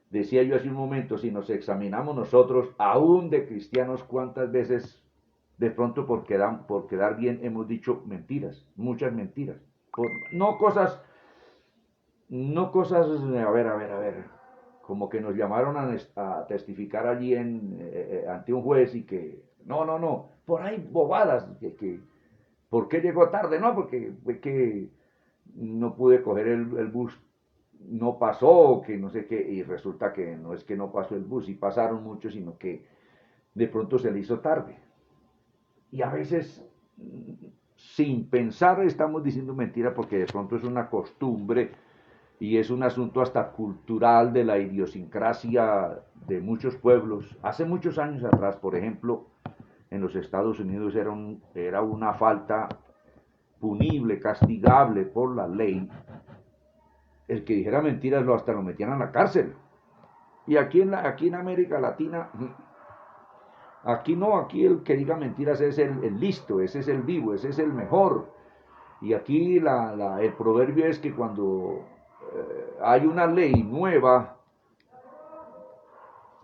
Decía yo hace un momento, si nos examinamos nosotros, aún de cristianos, cuántas veces de pronto por quedar bien hemos dicho mentiras, muchas mentiras. No cosas, a ver, como que nos llamaron a testificar allí ante un juez y que, no, por ahí bobadas, ¿por qué llegó tarde? No, porque fue que no pude coger el bus, no pasó, que no sé qué, y resulta que no es que no pasó el bus, y pasaron muchos, sino que de pronto se le hizo tarde. Y a veces, sin pensar, estamos diciendo mentira porque de pronto es una costumbre y es un asunto hasta cultural de la idiosincrasia de muchos pueblos. Hace muchos años atrás, por ejemplo, en los Estados Unidos era una falta punible, castigable por la ley. El que dijera mentiras hasta lo metían a la cárcel. Y aquí en América Latina, aquí no, aquí el que diga mentiras es el listo, ese es el vivo, ese es el mejor. Y aquí el proverbio es que cuando hay una ley nueva,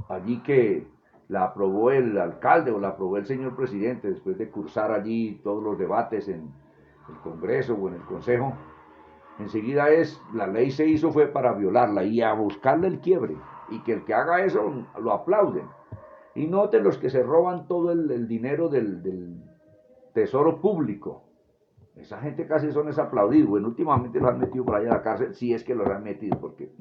allí que la aprobó el alcalde o la aprobó el señor presidente después de cursar allí todos los debates en el Congreso o en el Consejo, enseguida la ley se hizo fue para violarla y a buscarle el quiebre y que el que haga eso lo aplauden. Y noten los que se roban todo el dinero del tesoro público. Esa gente casi son aplaudidos. Bueno, últimamente los han metido por ahí a la cárcel, si es que los han metido, porque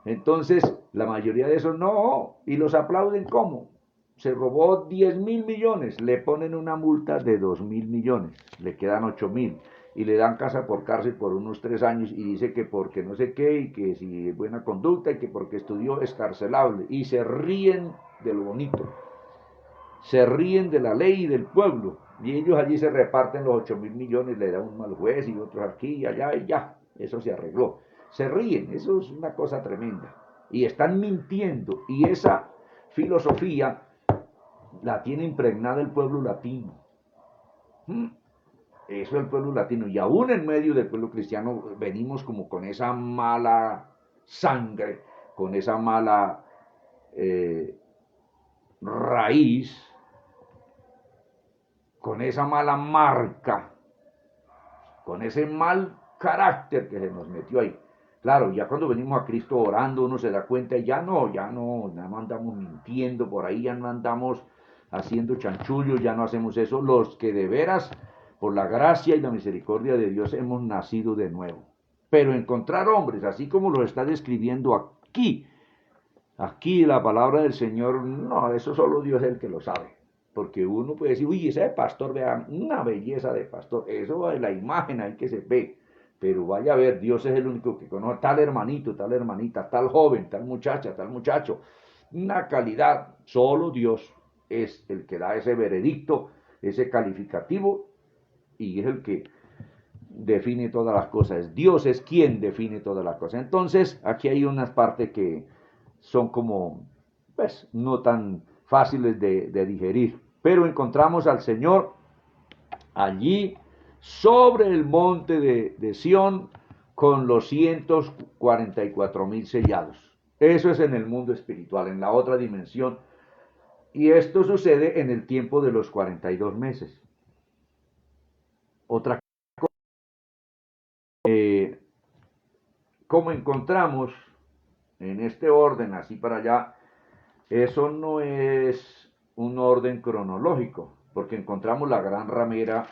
entonces la mayoría de esos no, y los aplauden ¿cómo? Se robó 10,000 millones, le ponen una multa de 2,000 millones, le quedan 8,000 y le dan casa por cárcel por unos 3 años y dice que porque no sé qué y que si es buena conducta y que porque estudió es carcelable y se ríen de lo bonito, se ríen de la ley y del pueblo y ellos allí se reparten los 8,000 millones, le dan uno al juez y otros aquí y allá y ya, eso se arregló. Se ríen, eso es una cosa tremenda y están mintiendo y esa filosofía la tiene impregnada el pueblo latino. Eso es el pueblo latino. Y aún en medio del pueblo cristiano venimos como con esa mala sangre, con esa mala raíz, con esa mala marca, con ese mal carácter que se nos metió ahí. Claro, ya cuando venimos a Cristo orando uno se da cuenta y ya no andamos mintiendo por ahí, ya no andamos haciendo chanchullos, ya no hacemos eso. Los que de veras, por la gracia y la misericordia de Dios, hemos nacido de nuevo. Pero encontrar hombres, así como lo está describiendo aquí la palabra del Señor, no, eso solo Dios es el que lo sabe. Porque uno puede decir, uy, ese pastor, vean, una belleza de pastor, eso es la imagen ahí que se ve. Pero vaya a ver, Dios es el único que conoce tal hermanito, tal hermanita, tal joven, tal muchacha, tal muchacho. Una calidad, solo Dios es el que da ese veredicto, ese calificativo, y es el que define todas las cosas. Dios es quien define todas las cosas. Entonces, aquí hay unas partes que son como, pues, no tan fáciles de digerir. Pero encontramos al Señor allí sobre el monte de Sión con los 144,000 sellados. Eso es en el mundo espiritual, en la otra dimensión. Y esto sucede en el tiempo de los 42 meses. Otra cosa, como encontramos en este orden, así para allá, eso no es un orden cronológico, porque encontramos la gran ramera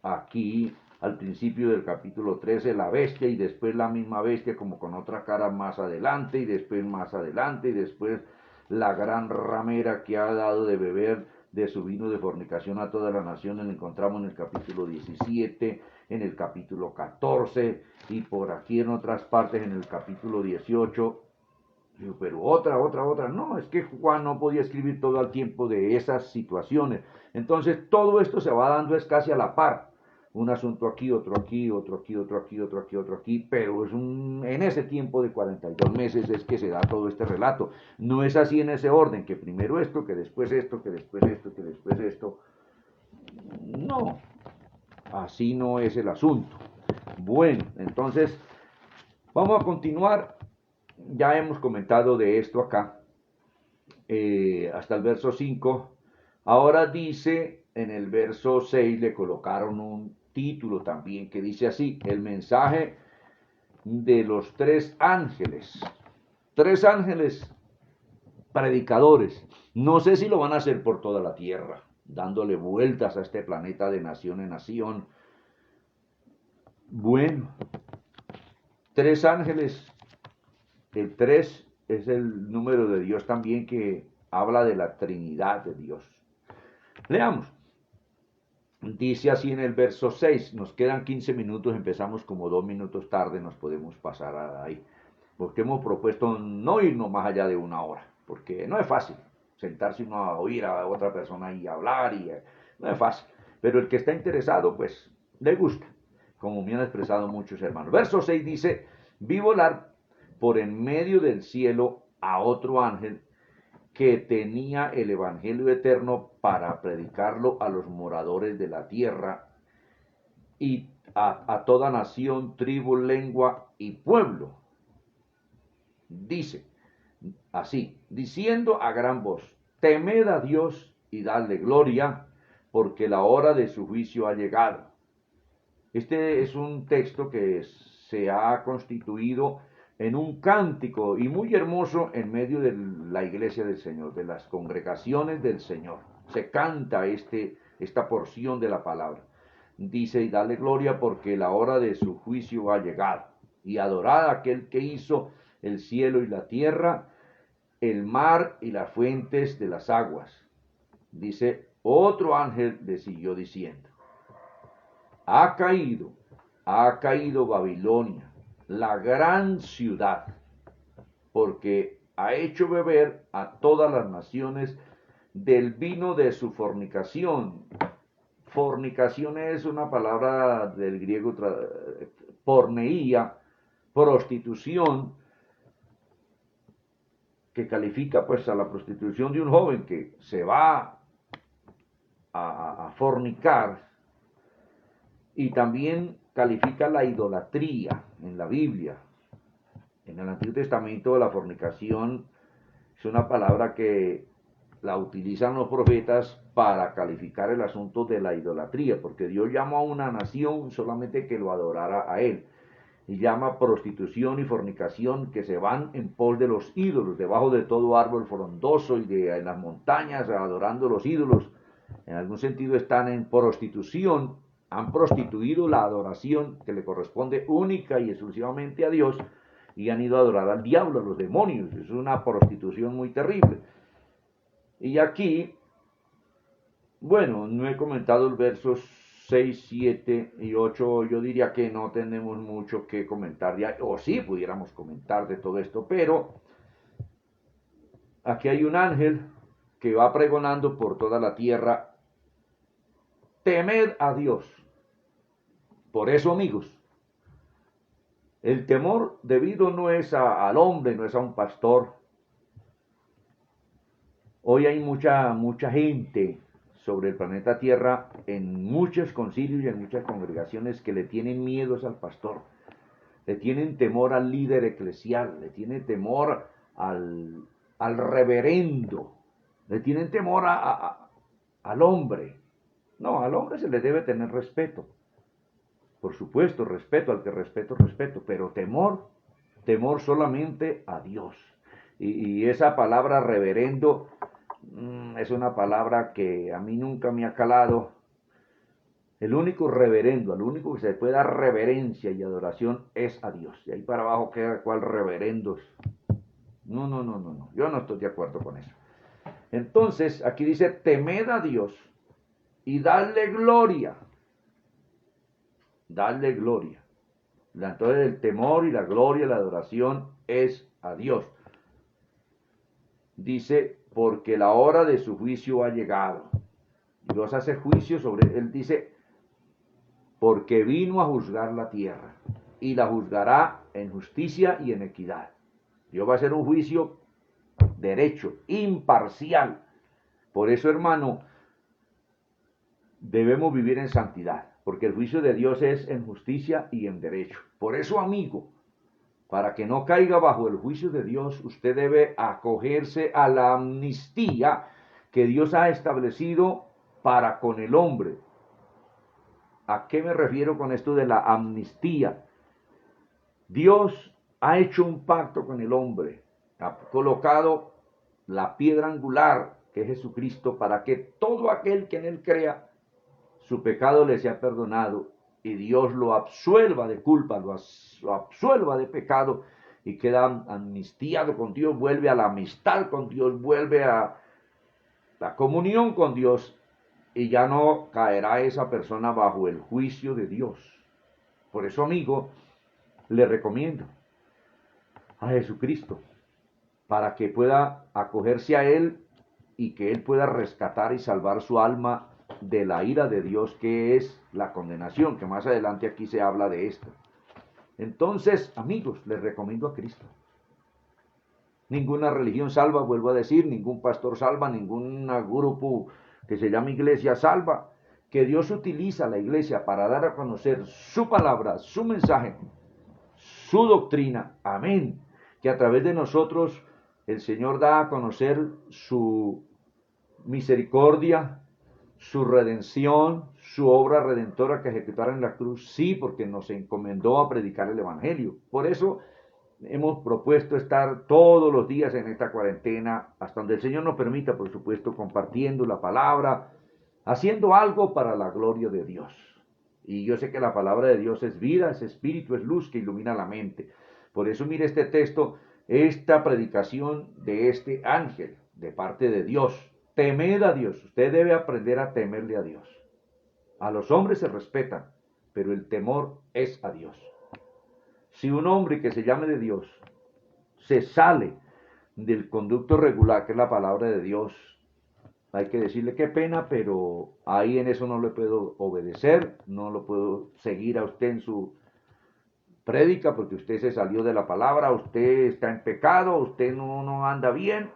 aquí al principio del capítulo 13 la bestia, y después la misma bestia como con otra cara más adelante, y después más adelante, y después la gran ramera que ha dado de beber de su vino de fornicación a toda la nación, la encontramos en el capítulo 17, en el capítulo 14, y por aquí en otras partes en el capítulo 18. Pero otra. No, es que Juan no podía escribir todo el tiempo de esas situaciones. Entonces todo esto se va dando es casi a la par. Un asunto aquí, otro aquí, otro aquí, otro aquí, otro aquí, otro aquí, pero en ese tiempo de 42 meses es que se da todo este relato. No es así en ese orden, que primero esto, que después esto, que después esto, que después esto. No, así no es el asunto. Bueno, entonces vamos a continuar. Ya hemos comentado de esto acá, hasta el verso 5. Ahora dice, en el verso 6 le colocaron un título también que dice así: el mensaje de los tres ángeles. Tres ángeles predicadores. No sé si lo van a hacer por toda la tierra, dándole vueltas a este planeta de nación en nación. Bueno, tres ángeles. El 3 es el número de Dios también, que habla de la Trinidad de Dios. Leamos. Dice así en el verso 6, nos quedan 15 minutos, empezamos como 2 minutos tarde, nos podemos pasar ahí, porque hemos propuesto no irnos más allá de 1 hora, porque no es fácil sentarse uno a oír a otra persona y hablar, no es fácil, pero el que está interesado, pues le gusta, como me han expresado muchos hermanos. Verso 6 dice: vi volar por en medio del cielo a otro ángel que tenía el evangelio eterno para predicarlo a los moradores de la tierra y a toda nación, tribu, lengua y pueblo. Dice así, diciendo a gran voz: temed a Dios y dadle gloria, porque la hora de su juicio ha llegado. Este es un texto que se ha constituido en un cántico y muy hermoso en medio de la iglesia del Señor, de las congregaciones del Señor. Se canta esta porción de la palabra. Dice: y dale gloria porque la hora de su juicio ha llegado. Y adorad a aquel que hizo el cielo y la tierra, el mar y las fuentes de las aguas. Dice, otro ángel le siguió diciendo: ha caído Babilonia, la gran ciudad, porque ha hecho beber a todas las naciones del vino de su fornicación. Fornicación es una palabra del griego porneía, prostitución, que califica pues a la prostitución de un joven que se va a fornicar, y también califica la idolatría en la Biblia. En el Antiguo Testamento la fornicación es una palabra que la utilizan los profetas para calificar el asunto de la idolatría, porque Dios llamó a una nación solamente que lo adorara a Él, y llama prostitución y fornicación que se van en pos de los ídolos, debajo de todo árbol frondoso y en las montañas adorando los ídolos. En algún sentido están en prostitución, han prostituido la adoración que le corresponde única y exclusivamente a Dios, y han ido a adorar al diablo, a los demonios. Es una prostitución muy terrible. Y aquí, bueno, no he comentado el versos 6, 7 y 8. Yo diría que no tenemos mucho que comentar ya, o sí pudiéramos comentar de todo esto, pero aquí hay un ángel que va pregonando por toda la tierra: temed a Dios. Por eso, amigos, el temor debido no es al hombre, no es a un pastor. Hoy hay mucha gente sobre el planeta Tierra, en muchos concilios y en muchas congregaciones, que le tienen miedos al pastor, le tienen temor al líder eclesial, le tienen temor al reverendo, le tienen temor al hombre. No, al hombre se le debe tener respeto. Por supuesto, respeto al que respeto, pero temor solamente a Dios. Y esa palabra reverendo es una palabra que a mí nunca me ha calado, El único reverendo, al único que se puede dar reverencia y adoración es a Dios. Y ahí para abajo queda cuál reverendos. No, no, no, no, no. Yo no estoy de acuerdo con eso. Entonces, aquí dice, temed a Dios y dadle gloria. Dadle gloria. Entonces el temor y la gloria, la adoración es a Dios. Dice, porque la hora de su juicio ha llegado. Dios hace juicio sobre él, dice, porque vino a juzgar la tierra y la juzgará en justicia y en equidad. Dios va a hacer un juicio derecho, imparcial. Por eso, hermano, debemos vivir en santidad, porque el juicio de Dios es en justicia y en derecho. Por eso, amigo, para que no caiga bajo el juicio de Dios, usted debe acogerse a la amnistía que Dios ha establecido para con el hombre. ¿A qué me refiero con esto de la amnistía? Dios ha hecho un pacto con el hombre, ha colocado la piedra angular, que es Jesucristo, para que todo aquel que en él crea, su pecado le sea perdonado y Dios lo absuelva de culpa, lo absuelva de pecado y queda amnistiado con Dios, vuelve a la amistad con Dios, vuelve a la comunión con Dios y ya no caerá esa persona bajo el juicio de Dios. Por eso, amigo, le recomiendo a Jesucristo para que pueda acogerse a Él y que Él pueda rescatar y salvar su alma de la ira de Dios, que es la condenación, que más adelante aquí se habla de esto. Entonces, amigos, les recomiendo a Cristo. Ninguna religión salva, vuelvo a decir, ningún pastor salva, ningún grupo que se llama iglesia salva. Que Dios utiliza la iglesia para dar a conocer su palabra, su mensaje, su doctrina. Amén. Que a través de nosotros el Señor da a conocer su misericordia, su redención, su obra redentora que ejecutaron en la cruz, sí, porque nos encomendó a predicar el Evangelio. Por eso hemos propuesto estar todos los días en esta cuarentena, hasta donde el Señor nos permita, por supuesto, compartiendo la palabra, haciendo algo para la gloria de Dios. Y yo sé que la palabra de Dios es vida, es espíritu, es luz que ilumina la mente. Por eso mire este texto, esta predicación de este ángel, de parte de Dios. Temed a Dios. Usted debe aprender a temerle a Dios. A los hombres se respetan, pero el temor es a Dios. Si un hombre que se llame de Dios se sale del conducto regular, que es la palabra de Dios, hay que decirle qué pena, pero ahí en eso no le puedo obedecer, no lo puedo seguir a usted en su prédica, porque usted se salió de la palabra, usted está en pecado, usted no anda bien,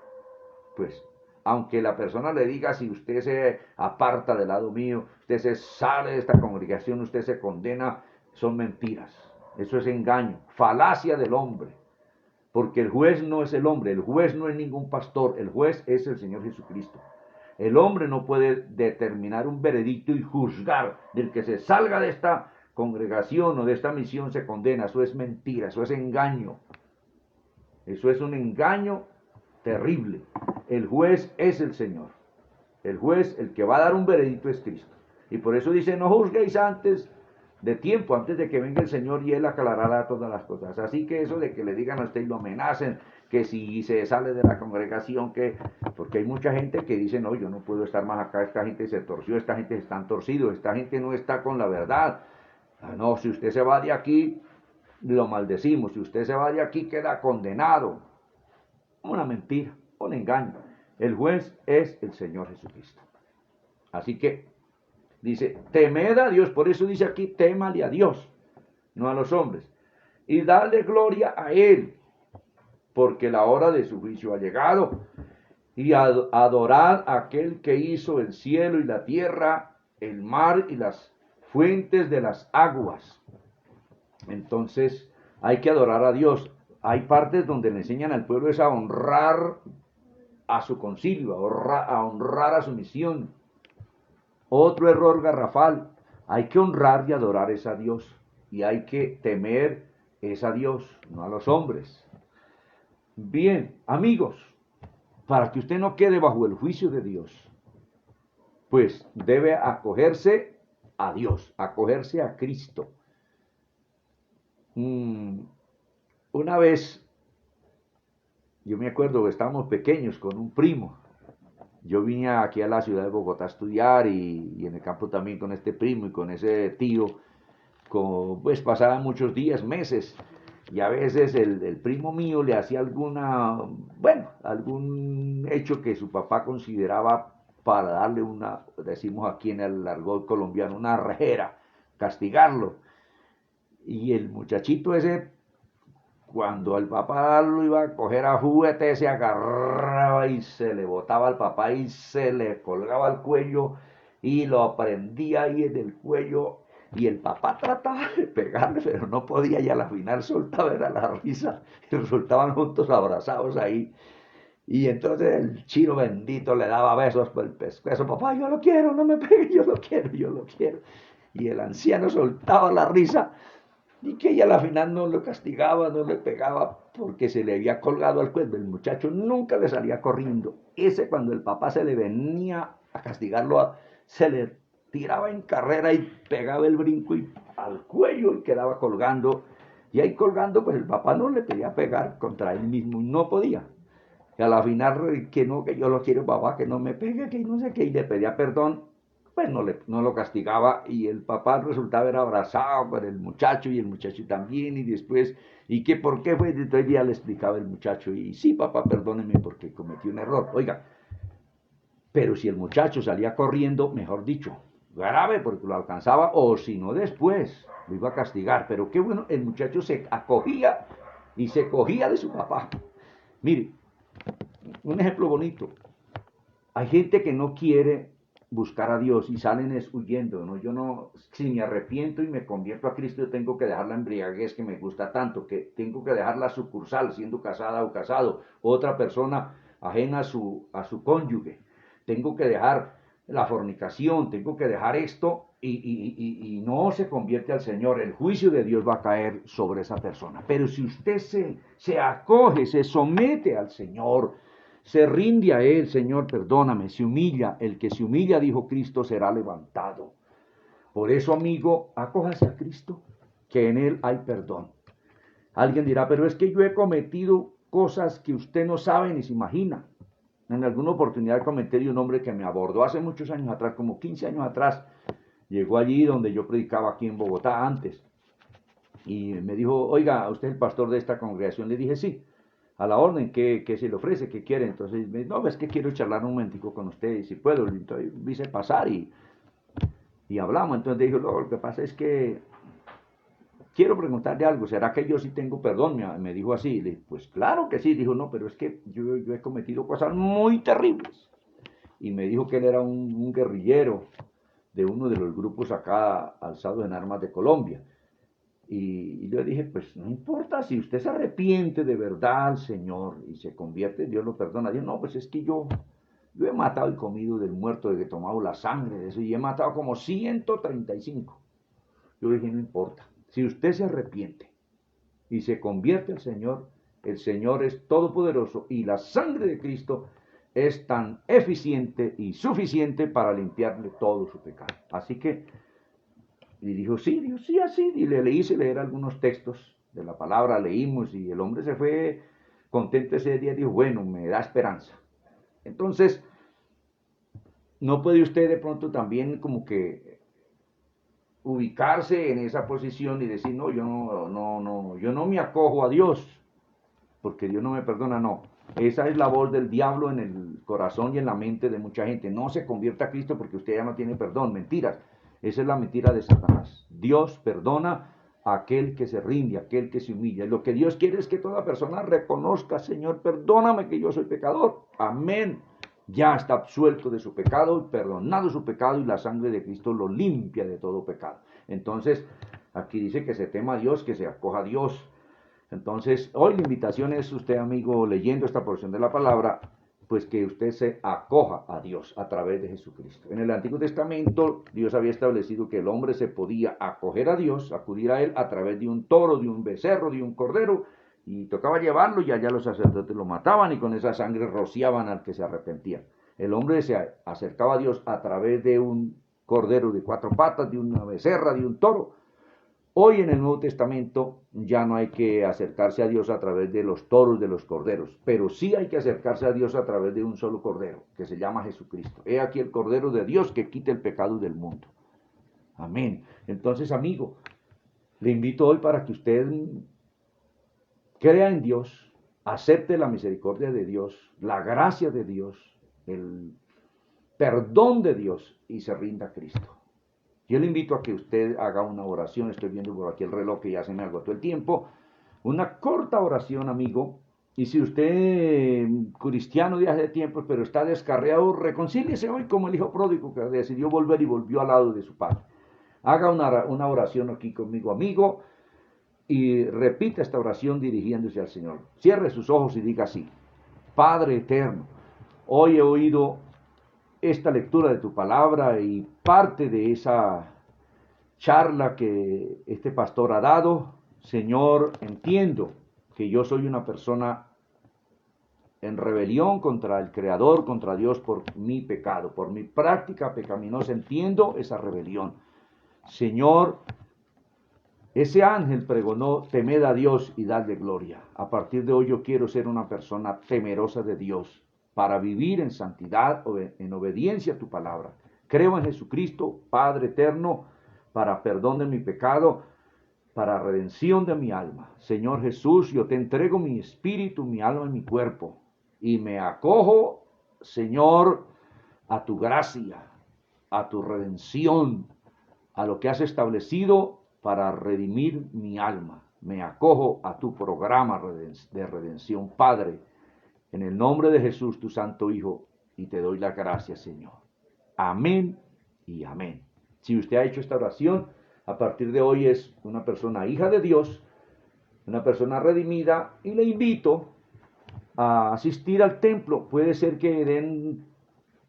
pues aunque la persona le diga, si usted se aparta del lado mío, usted se sale de esta congregación, usted se condena, son mentiras. Eso es engaño, falacia del hombre. Porque el juez no es el hombre, el juez no es ningún pastor, el juez es el Señor Jesucristo. El hombre no puede determinar un veredicto y juzgar del que se salga de esta congregación o de esta misión se condena. Eso es mentira, eso es engaño. Eso es un engaño terrible. El juez es el Señor. El juez, el que va a dar un veredicto es Cristo. Y por eso dice, no juzguéis antes de tiempo, antes de que venga el Señor y Él aclarará todas las cosas. Así que eso de que le digan a usted y lo amenacen, que si se sale de la congregación, que porque hay mucha gente que dice, no, yo no puedo estar más acá, esta gente se torció, esta gente está torcido, esta gente no está con la verdad. No, si usted se va de aquí, lo maldecimos, si usted se va de aquí queda condenado. Una mentira, un engaño. El juez es el Señor Jesucristo. Así que dice, temed a Dios, por eso dice aquí, témale a Dios, no a los hombres, y dale gloria a Él, porque la hora de su juicio ha llegado, y adorad a aquel que hizo el cielo y la tierra, el mar y las fuentes de las aguas. Entonces hay que adorar a Dios. Hay partes donde le enseñan al pueblo es a honrar a su concilio, a honrar a su misión. Otro error garrafal, hay que honrar y adorar es a Dios, y hay que temer es a Dios, no a los hombres. Bien, amigos, para que usted no quede bajo el juicio de Dios, pues debe acogerse a Dios, acogerse a Cristo. Una vez, yo me acuerdo que estábamos pequeños con un primo. Yo vine aquí a la ciudad de Bogotá a estudiar y en el campo también con este primo y con ese tío, pues pasaban muchos días, meses, y a veces el primo mío le hacía algún hecho que su papá consideraba para darle decimos aquí en el argot colombiano, una rejera, castigarlo. Y el muchachito ese, cuando el papá lo iba a coger a juguete, se agarraba y se le botaba al papá y se le colgaba al cuello y lo prendía ahí en el cuello. Y el papá trataba de pegarle, pero no podía, y a la final soltaba, era la risa, y resultaban juntos abrazados ahí. Y entonces el chino bendito le daba besos por el pescuezo: papá, yo lo quiero, no me pegue, yo lo quiero, yo lo quiero. Y el anciano soltaba la risa, y que ella a la final no lo castigaba, no le pegaba, porque se le había colgado al cuello. El muchacho nunca le salía corriendo. Ese, cuando el papá se le venía a castigarlo, se le tiraba en carrera y pegaba el brinco y al cuello y quedaba colgando. Y ahí colgando, pues el papá no le quería pegar contra él mismo y no podía. Y a la final, que no, que yo lo quiero, papá, que no me pegue, que no sé qué, y le pedía perdón. Pues no lo castigaba, y el papá resultaba era abrazado por el muchacho y el muchacho también, y después, ¿y qué por qué fue? Entonces ya le explicaba el muchacho: y sí, papá, perdóneme porque cometí un error. Oiga, pero si el muchacho salía corriendo, mejor dicho, grave, porque lo alcanzaba, o si no, después lo iba a castigar. Pero qué bueno, el muchacho se acogía y se cogía de su papá. Mire, un ejemplo bonito. Hay gente que no quiere buscar a Dios y salen huyendo, ¿no? Yo no, si me arrepiento y me convierto a Cristo, yo tengo que dejar la embriaguez que me gusta tanto, que tengo que dejar la sucursal, siendo casada o casado, otra persona ajena a su cónyuge. Tengo que dejar la fornicación, tengo que dejar esto, y no se convierte al Señor. El juicio de Dios va a caer sobre esa persona. Pero si usted se acoge, se somete al Señor, se rinde a Él: Señor, perdóname, se humilla. El que se humilla, dijo Cristo, será levantado. Por eso, amigo, acójase a Cristo, que en Él hay perdón. Alguien dirá: pero es que yo he cometido cosas que usted no sabe ni se imagina. En alguna oportunidad comenté de un hombre que me abordó hace muchos años atrás, como 15 años atrás. Llegó allí donde yo predicaba aquí en Bogotá antes. Y me dijo: oiga, ¿usted es el pastor de esta congregación? Le dije: sí. A la orden, ¿qué se le ofrece? ¿Qué quiere? Entonces me dice: no, es que quiero charlar un momentico con usted, y si puedo. Entonces me hice pasar y hablamos. Entonces dijo: lo que pasa es que quiero preguntarle algo, ¿será que yo sí tengo perdón? Me dijo así. Le dije: pues claro que sí. Dijo: no, pero es que yo he cometido cosas muy terribles. Y me dijo que él era un guerrillero de uno de los grupos acá alzados en armas de Colombia. Y yo dije: pues no importa, si usted se arrepiente de verdad al Señor y se convierte, Dios lo perdona. Dijo: no, pues es que yo he matado y comido del muerto, de que he tomado la sangre de eso, y he matado como 135. Yo dije: no importa, si usted se arrepiente y se convierte al Señor, el Señor es todopoderoso, y la sangre de Cristo es tan eficiente y suficiente para limpiarle todo su pecado. Así que, y dijo: sí, así. Y le hice leer algunos textos de la palabra, leímos, y el hombre se fue contento ese día. Dijo: bueno, me da esperanza. Entonces, ¿no puede usted de pronto también como que ubicarse en esa posición y decir: no, yo no me acojo a Dios porque Dios no me perdona? No. Esa es la voz del diablo en el corazón y en la mente de mucha gente. No se convierta a Cristo porque usted ya no tiene perdón. Mentiras. Esa es la mentira de Satanás. Dios perdona a aquel que se rinde, a aquel que se humilla. Lo que Dios quiere es que toda persona reconozca: Señor, perdóname, que yo soy pecador. Amén. Ya está absuelto de su pecado, perdonado su pecado, y la sangre de Cristo lo limpia de todo pecado. Entonces, aquí dice que se tema a Dios, que se acoja a Dios. Entonces, hoy la invitación es: usted, amigo, leyendo esta porción de la palabra, pues que usted se acoja a Dios a través de Jesucristo. En el Antiguo Testamento, Dios había establecido que el hombre se podía acoger a Dios, acudir a Él a través de un toro, de un becerro, de un cordero, y tocaba llevarlo, y allá los sacerdotes lo mataban y con esa sangre rociaban al que se arrepentía. El hombre se acercaba a Dios a través de un cordero de 4 patas, de una becerra, de un toro. Hoy en el Nuevo Testamento ya no hay que acercarse a Dios a través de los toros, de los corderos, pero sí hay que acercarse a Dios a través de un solo cordero, que se llama Jesucristo. He aquí el cordero de Dios que quita el pecado del mundo. Amén. Entonces, amigo, le invito hoy para que usted crea en Dios, acepte la misericordia de Dios, la gracia de Dios, el perdón de Dios y se rinda a Cristo. Yo le invito a que usted haga una oración. Estoy viendo por aquí el reloj que ya se me agotó el tiempo. Una corta oración, amigo. Y si usted, cristiano de hace tiempo, pero está descarriado, reconcíliese hoy como el hijo pródigo que decidió volver y volvió al lado de su padre. Haga una oración aquí conmigo, amigo, y repita esta oración dirigiéndose al Señor. Cierre sus ojos y diga así: Padre eterno, hoy he oído esta lectura de tu palabra y parte de esa charla que este pastor ha dado. Señor, entiendo que yo soy una persona en rebelión contra el Creador, contra Dios por mi pecado, por mi práctica pecaminosa. Entiendo esa rebelión. Señor, ese ángel pregonó: temed a Dios y dadle gloria. A partir de hoy yo quiero ser una persona temerosa de Dios, para vivir en santidad, en obediencia a tu palabra. Creo en Jesucristo, Padre eterno, para perdón de mi pecado, para redención de mi alma. Señor Jesús, yo te entrego mi espíritu, mi alma y mi cuerpo, y me acojo, Señor, a tu gracia, a tu redención, a lo que has establecido para redimir mi alma. Me acojo a tu programa de redención, Padre, en el nombre de Jesús, tu santo Hijo, y te doy las gracias, Señor. Amén y amén. Si usted ha hecho esta oración, a partir de hoy es una persona hija de Dios, una persona redimida, y le invito a asistir al templo. Puede ser que den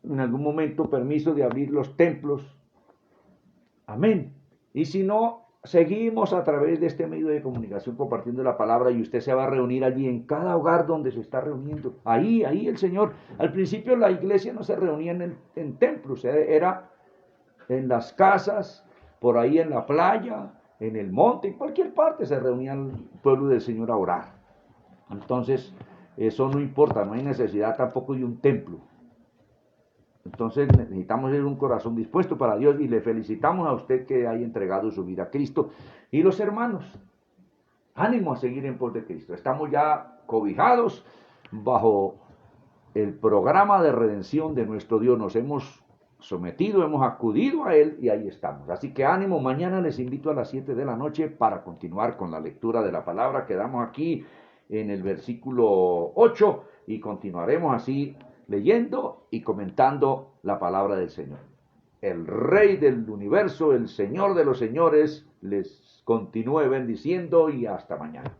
en algún momento permiso de abrir los templos. Amén. Y si no, seguimos a través de este medio de comunicación compartiendo la palabra, y usted se va a reunir allí en cada hogar donde se está reuniendo. Ahí el Señor. Al principio la iglesia no se reunía en templos, era en las casas, por ahí en la playa, en el monte, en cualquier parte se reunía el pueblo del Señor a orar. Entonces, eso no importa, no hay necesidad tampoco de un templo. Entonces necesitamos tener un corazón dispuesto para Dios, y le felicitamos a usted que haya entregado su vida a Cristo. Y los hermanos, ánimo a seguir en pos de Cristo. Estamos ya cobijados bajo el programa de redención de nuestro Dios. Nos hemos sometido, hemos acudido a Él y ahí estamos. Así que ánimo, mañana les invito a las 7 de la noche para continuar con la lectura de la palabra. Quedamos aquí en el versículo 8 y continuaremos así leyendo y comentando la palabra del Señor. El Rey del universo, el Señor de los señores, les continúe bendiciendo y hasta mañana.